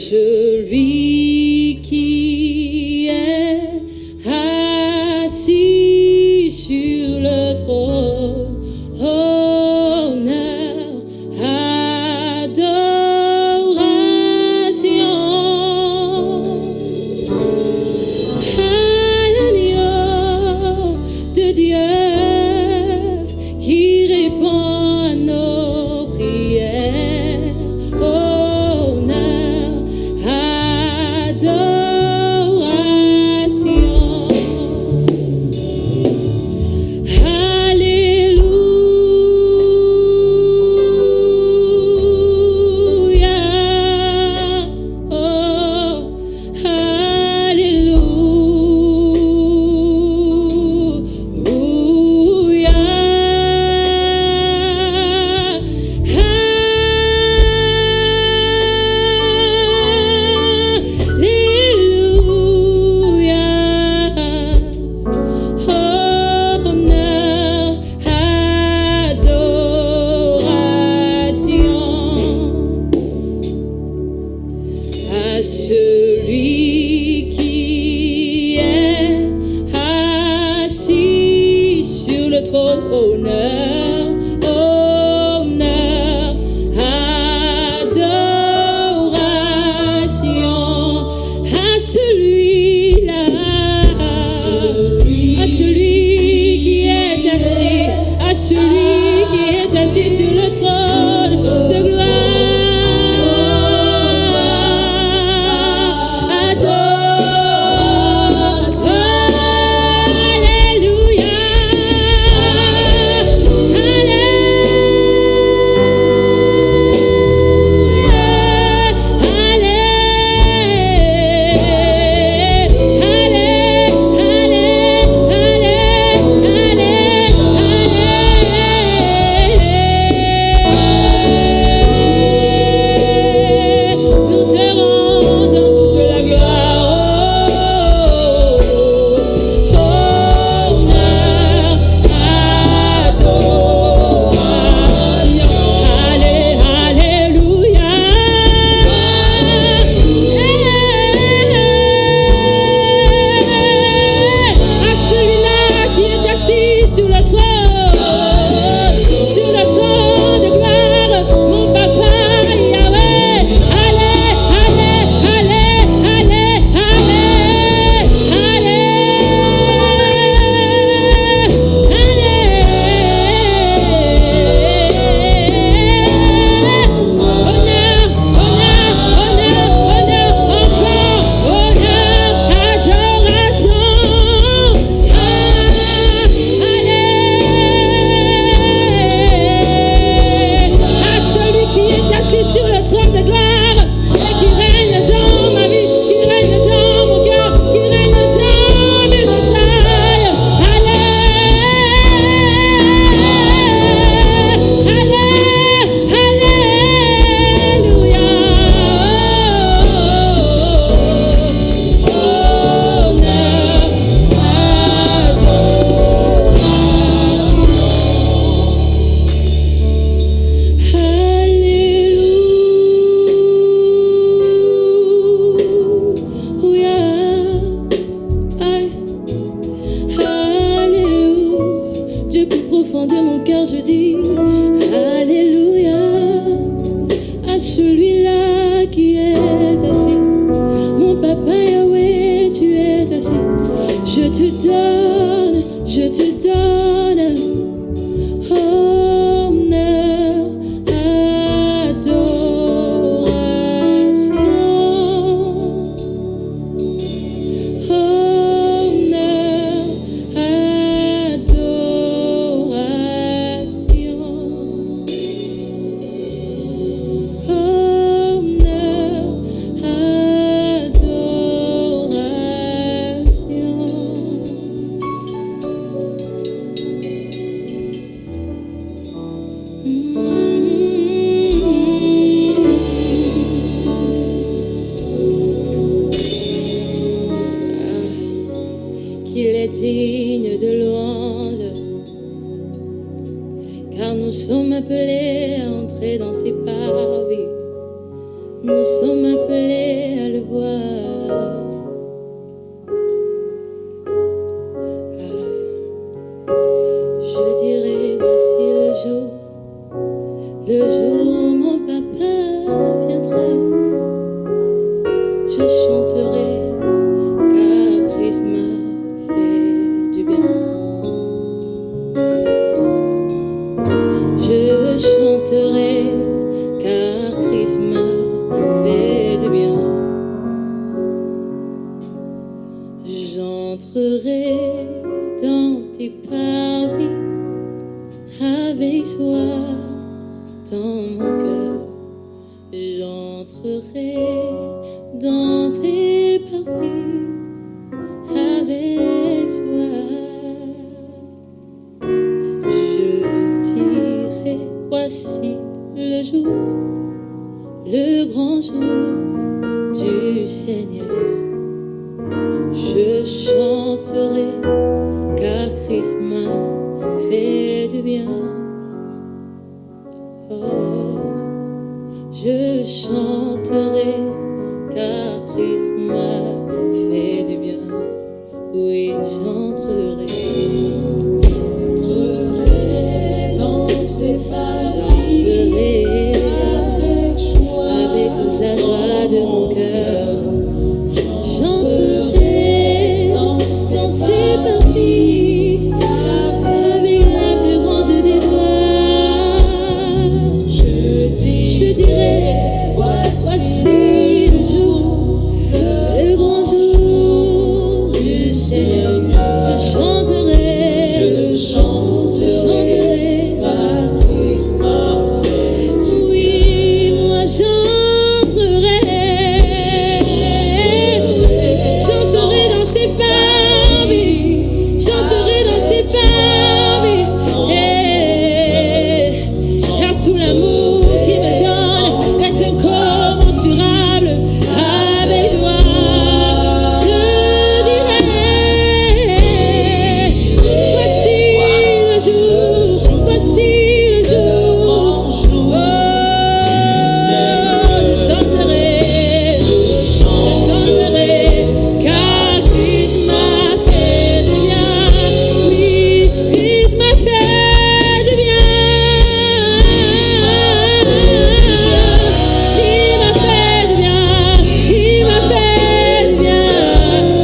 Celui qui est assis sur le trône, honneur, adoration. Agneau de Dieu qui répond à nos prières. Celui qui est assis sur le trône, honneur, honneur, adoration à celui-là, à celui qui est assis, à celui qui est assis sur le trône de gloire. De mon cœur je dis Alléluia à celui-là qui est assis. Mon papa Yahweh, tu es assis. Je te donne honneur, adoration, honneur, digne de louange, car nous sommes appelés à entrer dans ses parvis. Nous sommes appelés à le voir. Je dirais, voici le jour où mon papa viendra. Je chanterai, car Christ m'a fait du bien. Je chanterai, car Christ m'a fait du bien. J'entrerai dans tes parvis avec joie dans mon cœur. J'entrerai dans tes parvis avec joie. Je dirai, voici le jour, le grand jour du Seigneur. Je chanterai, car Christ m'a fait du bien. Oh, je chanterai, car Christ m'a fait du bien. Oui, j'entrerai. Dans ses parvis, avec toute la joie de mon cœur. J'entrerai dans ses parvis avec la plus grande des joies. Je dirai, voici le jour, le grand jour du Seigneur. Je chanterai, oui, moi j'entrerai dans ses parvis, chanterai dans ses parvis, car tout l'amour qu'il me donne est incommensurable. Avec joie, je dirai, voici le jour, voici le jour. Oh, je chanterai, car Christ m'a fait du bien. Oui, Christ m'a fait du bien. Il m'a fait du bien. Il m'a fait du bien.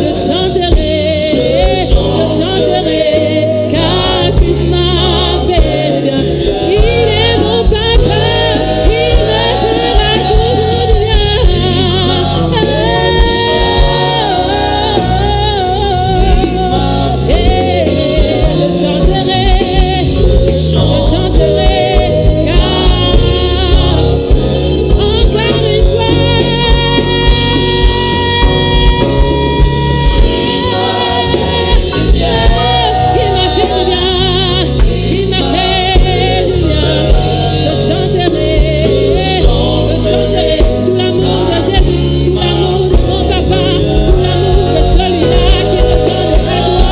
Je chanterai, car Christ m'a fait du bien. Il est mon papa, il me fera toujours du bien. Je chanterai, car encore une fois, il m'a fait du bien, il m'a fait du bien. Je chanterai tout l'amour de Jésus, tout l'amour de mon papa, tout l'amour de celui-là qui me donne la joie.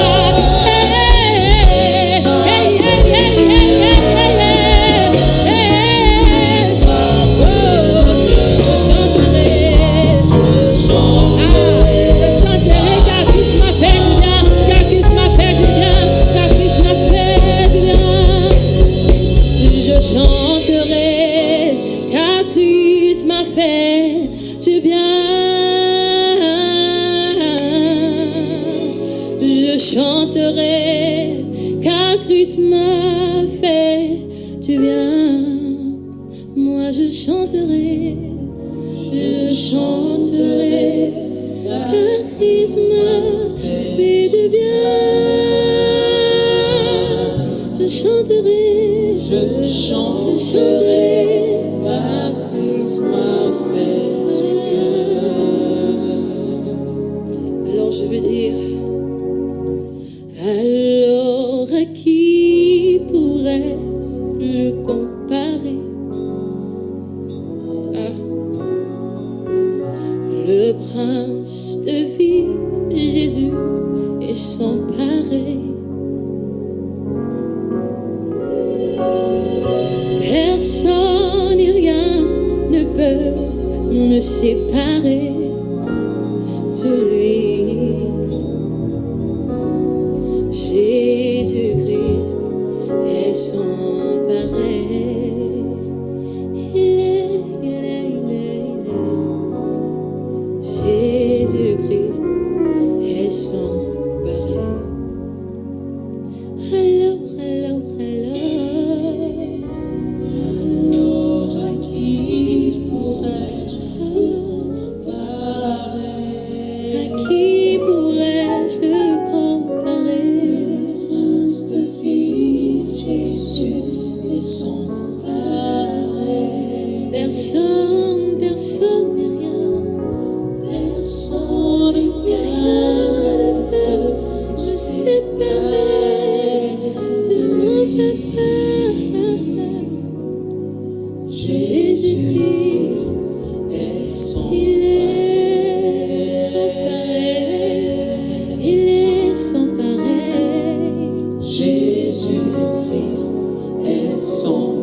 Je chanterai, car Christ m'a fait du bien, car Christ m'a fait du bien, car Christ m'a fait du bien. Je chanterai, car Christ m'a fait du bien. Je chanterai, car Christ m'a fait du bien. Moi je chanterai, car Christ m'a fait du bien. Je chanterai, car Christ m'a fait du bien. Alors je veux dire, alors à qui pourrais-je le comparer? Le prince de vie, Jésus est sans pareil. me séparer de lui. Jésus-Christ est sans pareil. Il est. Jésus-Christ est sans pareil. Alors, à qui pourrais-je comparer? à qui pourrais-je le comparer? Prince de vie, Jésus est sans pareil. Personne n'est rien. Personne n'est rien ne peut me séparer de mon papa. Jésus-Christ est sans Il est sans pareil. Il est sans pareil. Jésus-Christ est sans